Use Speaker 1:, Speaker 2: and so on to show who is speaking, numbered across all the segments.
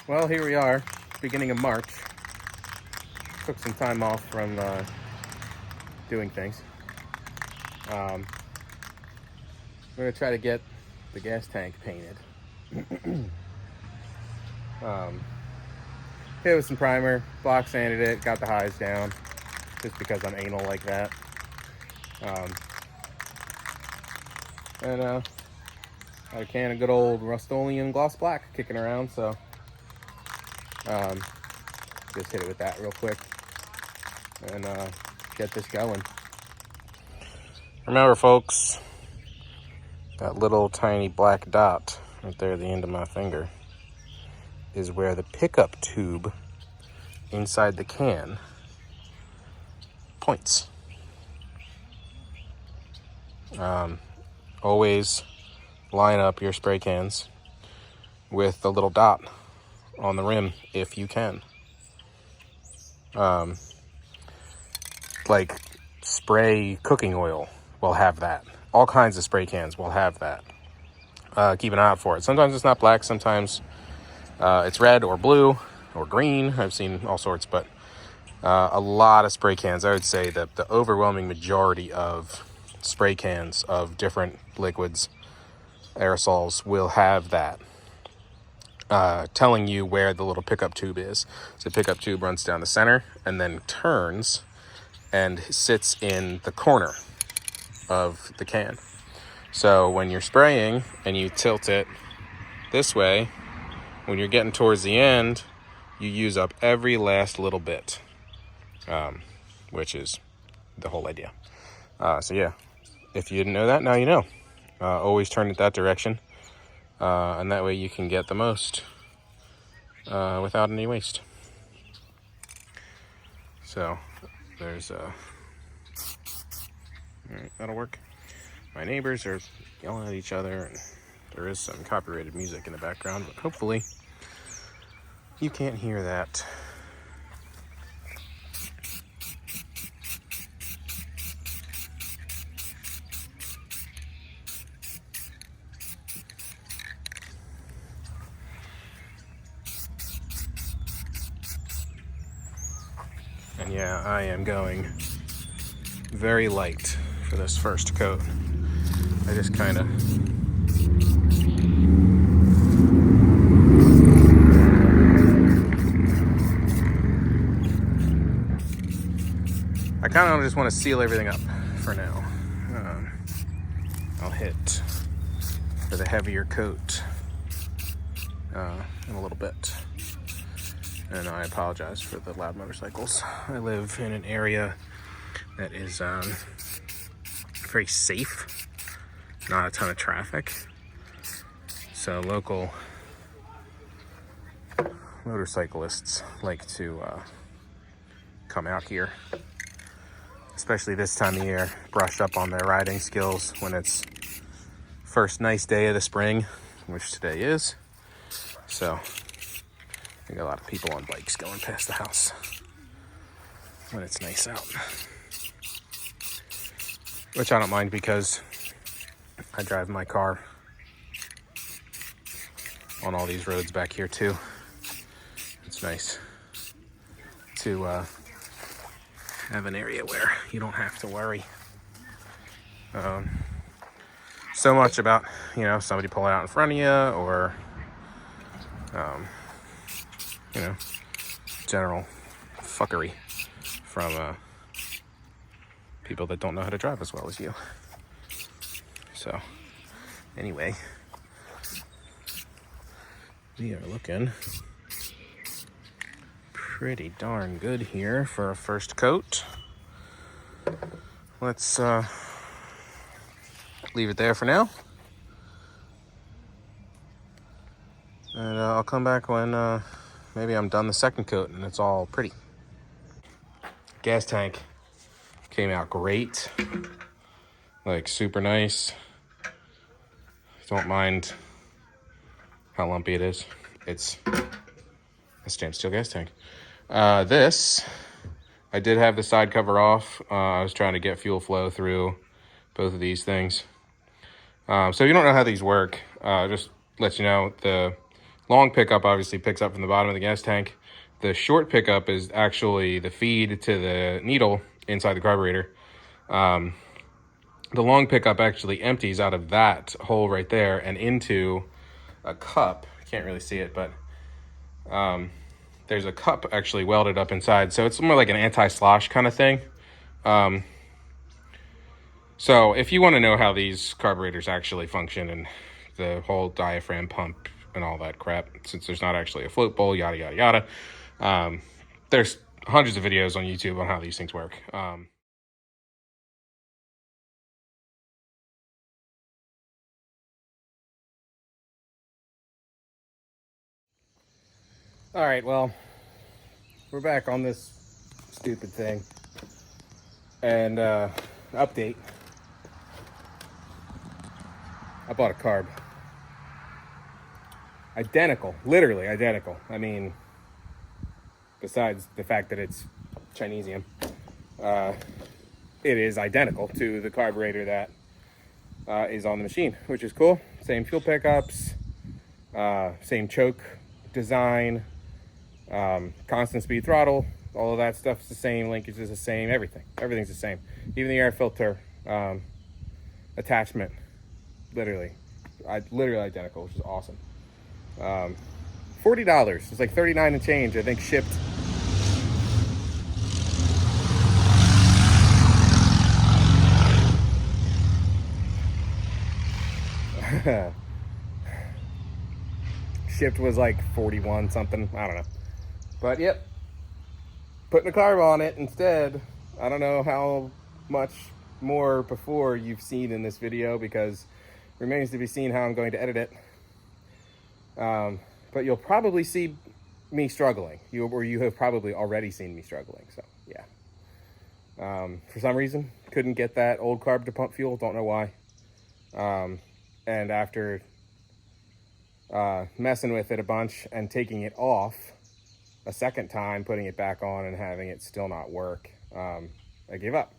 Speaker 1: Well, here we are, beginning of March. Took some time off from doing things. I'm going to try to get the gas tank painted. Hit it with some primer, block sanded it, got the highs down, just because I'm anal like that. And got a can of good old Rust-Oleum gloss black kicking around, so just hit it with that real quick and get this going. Remember, folks, that little tiny black dot right there at the end of my finger is where the pickup tube inside the can points. Always line up your spray cans with the little dot on the rim if you can. Like spray cooking oil will have that. All kinds of spray cans will have that. Keep an eye out for it. Sometimes it's not black, sometimes it's red or blue or green. I've seen all sorts, but a lot of spray cans, I would say that the overwhelming majority of spray cans of different liquids, aerosols, will have that, telling you where the little pickup tube is. So the pickup tube runs down the center and then turns and sits in the corner of the can. So when you're spraying and you tilt it this way, when you're getting towards the end, you use up every last little bit, which is the whole idea. So yeah, if you didn't know that, now you know. Always turn it that direction, and that way you can get the most without any waste. So there's all right, that'll work. My neighbors are yelling at each other, and there is some copyrighted music in the background, but hopefully you can't hear that. And yeah, I am going very light for this first coat. I just kind of just want to seal everything up for now. I'll hit for the heavier coat in a little bit. And I apologize for the loud motorcycles. I live in an area that is very safe, not a ton of traffic. So local motorcyclists like to come out here, especially this time of year, brush up on their riding skills when it's first nice day of the spring, which today is. So I got a lot of people on bikes going past the house when it's nice out, which I don't mind because I drive my car on all these roads back here too. It's nice to have an area where you don't have to worry so much about, somebody pulling out in front of you or general fuckery from people that don't know how to drive as well as you. So anyway, we are looking pretty darn good here for a first coat. Let's leave it there for now, and I'll come back when maybe I'm done the second coat and it's all pretty. Gas tank came out great, like super nice. Don't mind how lumpy it is. It's a stainless steel gas tank. This, I did have the side cover off. I was trying to get fuel flow through both of these things. So if you don't know how these work, just let you know, the Long pickup obviously picks up from the bottom of the gas tank. The short pickup is actually the feed to the needle inside the carburetor. The long pickup actually empties out of that hole right there and into a cup. Can't really see it, but there's a cup actually welded up inside. So it's more like an anti-slosh kind of thing. So if you want to know how these carburetors actually function and the whole diaphragm pump and all that crap, since there's not actually a float bowl, yada, yada, yada, there's hundreds of videos on YouTube on how these things work. All right, well, we're back on this stupid thing. And update. I bought a carb. Identical, literally identical. I mean, besides the fact that it's Chinesium, it is identical to the carburetor that is on the machine, which is cool. Same fuel pickups, same choke design, constant speed throttle, all of that stuff's the same, linkage is the same, everything's the same. Even the air filter attachment, literally identical, which is awesome. $40, it's like $39 and change, I think, shipped. Shipped was like 41 something, I don't know. But yep, putting a carb on it instead. I don't know how much more before you've seen in this video, because it remains to be seen how I'm going to edit it. But you'll probably see me struggling. You have probably already seen me struggling, so yeah. For some reason, couldn't get that old carb to pump fuel, don't know why. And after messing with it a bunch and taking it off a second time, putting it back on and having it still not work, I gave up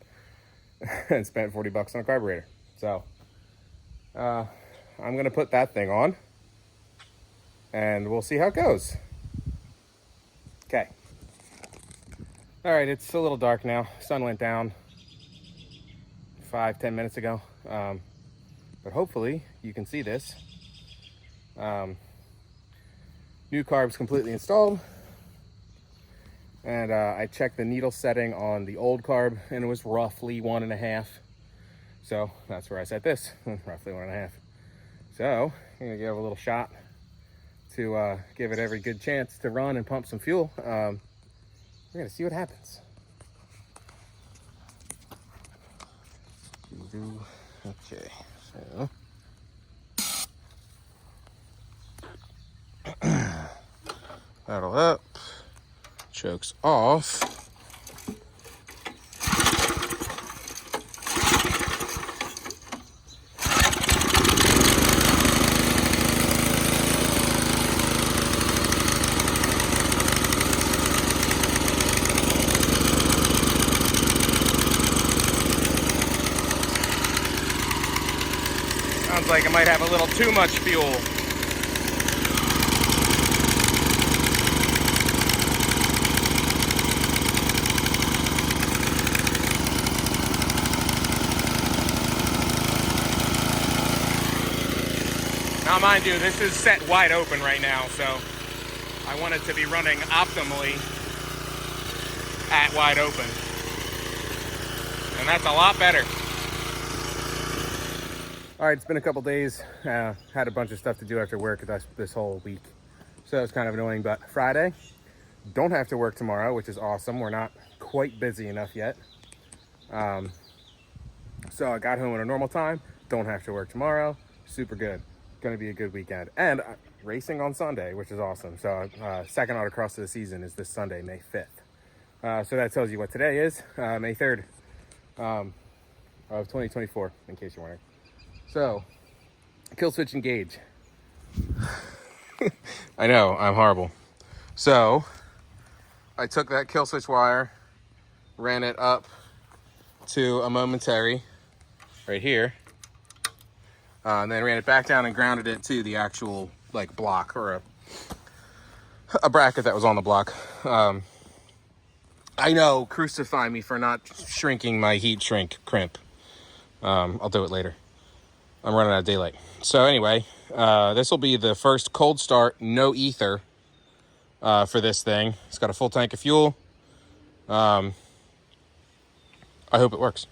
Speaker 1: and spent $40 on a carburetor. So I'm gonna put that thing on and we'll see how it goes. Okay. All right, it's a little dark now. Sun went down 5-10 minutes ago, but hopefully you can see this. New carb's completely installed, and I checked the needle setting on the old carb and it was roughly 1.5. So that's where I set this, roughly 1.5. So I'm gonna give it a little shot to give it every good chance to run and pump some fuel. We're gonna see what happens. Okay, so throttle up, chokes off. Sounds like it might have a little too much fuel. Now mind you, this is set wide open right now, so I want it to be running optimally at wide open. And that's a lot better. All right, it's been a couple days. Had a bunch of stuff to do after work this whole week, so it's kind of annoying. But Friday, don't have to work tomorrow, which is awesome. We're not quite busy enough yet. So I got home at a normal time. Don't have to work tomorrow. Super good. Going to be a good weekend. And racing on Sunday, which is awesome. So second autocross of the season is this Sunday, May 5th. So that tells you what today is, May 3rd of 2024, in case you're wondering. So, kill switch engage. I know, I'm horrible. So, I took that kill switch wire, ran it up to a momentary right here, and then ran it back down and grounded it to the actual like block or a bracket that was on the block. I know, crucify me for not shrinking my heat shrink crimp. I'll do it later. I'm running out of daylight. So anyway, this will be the first cold start, no ether, for this thing. It's got a full tank of fuel. I hope it works.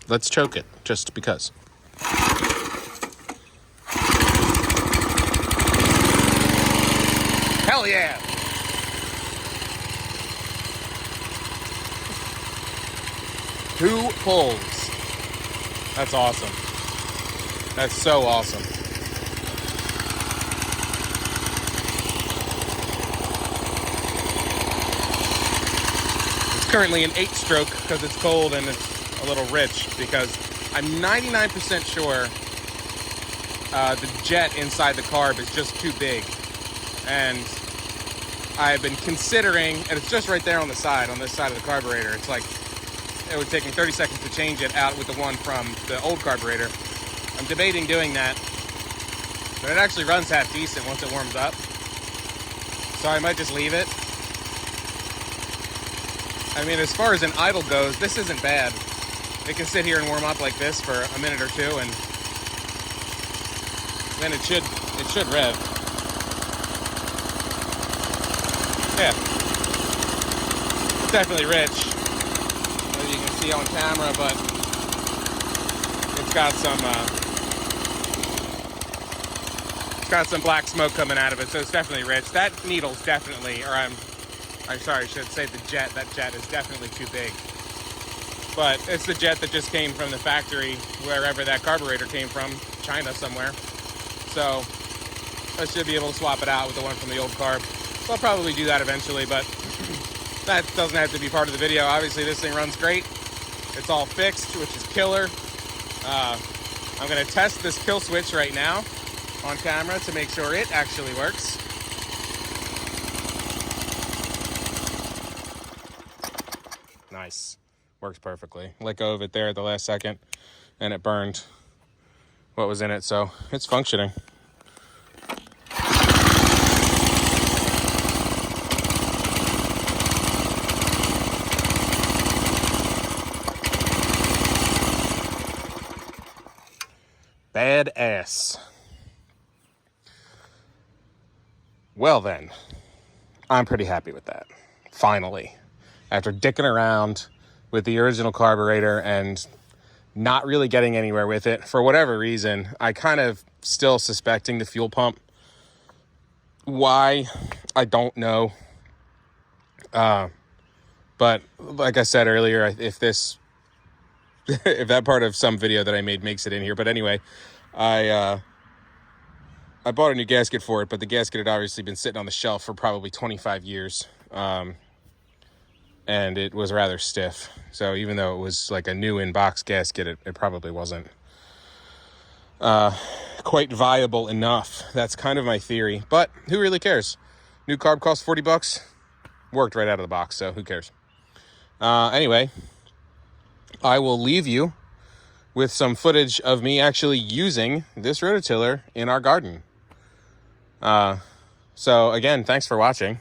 Speaker 1: Let's choke it, just because. Hell yeah! Two pulls. That's awesome. That's so awesome. It's currently an 8-stroke because it's cold and it's a little rich, because I'm 99% sure the jet inside the carb is just too big. And I've been considering, and it's just right there on the side, on this side of the carburetor. It's like, it would take me 30 seconds to change it out with the one from the old carburetor. I'm debating doing that, but it actually runs half decent once it warms up. So I might just leave it. I mean, as far as an idle goes, this isn't bad. It can sit here and warm up like this for a minute or two, and then it should rev. Yeah, it's definitely rich, as you can see on camera, but it's got some black smoke coming out of it, so it's definitely rich. That needle's definitely, or I'm sorry, I should say the jet. That jet is definitely too big. But it's the jet that just came from the factory, wherever that carburetor came from, China somewhere. So I should be able to swap it out with the one from the old carb. So I'll probably do that eventually, but that doesn't have to be part of the video. Obviously, this thing runs great. It's all fixed, which is killer. I'm going to test this kill switch right now on camera to make sure it actually works. Nice. Works perfectly. Let go of it there at the last second, and it burned what was in it, so it's functioning. Badass. Well then, I'm pretty happy with that. Finally. After dicking around with the original carburetor and not really getting anywhere with it, for whatever reason, I kind of still suspecting the fuel pump. Why? I don't know. But like I said earlier, if this if that part of some video that I made makes it in here. But anyway, I bought a new gasket for it, but the gasket had obviously been sitting on the shelf for probably 25 years. And it was rather stiff. So even though it was like a new in-box gasket, it probably wasn't quite viable enough. That's kind of my theory. But who really cares? New carb cost $40. Worked right out of the box, so who cares? Anyway, I will leave you with some footage of me actually using this rototiller in our garden. So again, thanks for watching.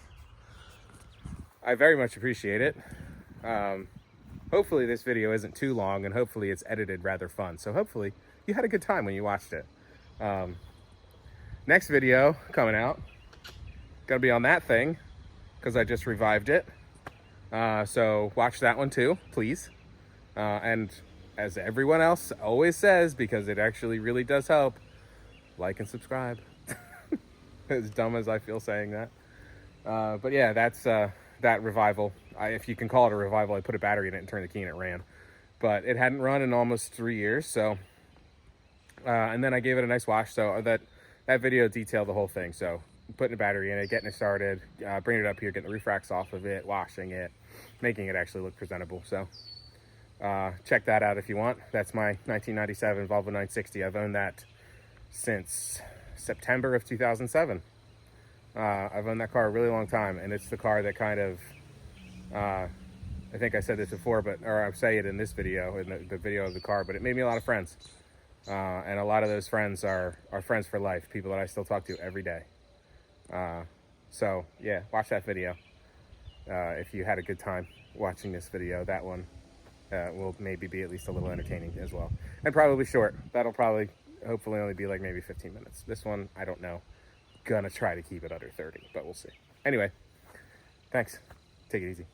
Speaker 1: I very much appreciate it. Hopefully this video isn't too long, and hopefully it's edited rather fun. So hopefully you had a good time when you watched it. Next video coming out, gonna be on that thing, because I just revived it. So watch that one too, please. And as everyone else always says, because it actually really does help, like and subscribe. As dumb as I feel saying that. But yeah, that's that revival. If you can call it a revival, I put a battery in it and turned the key and it ran. But it hadn't run in almost 3 years, so and then I gave it a nice wash. So that video detailed the whole thing. So putting a battery in it, getting it started, bringing it up here, getting the refracts off of it, washing it, making it actually look presentable. So check that out if you want. That's my 1997 Volvo 960. I've owned that since September of 2007. I've owned that car a really long time, and it's the car that kind of, I think I said this before, or I'll say it in this video, in the video of the car, but it made me a lot of friends. And a lot of those friends are friends for life, people that I still talk to every day. So yeah, watch that video. If you had a good time watching this video, that one will maybe be at least a little entertaining as well. And probably short. That'll probably, hopefully only be like maybe 15 minutes. This one, I don't know. Gonna try to keep it under 30, but we'll see. Anyway, thanks. Take it easy.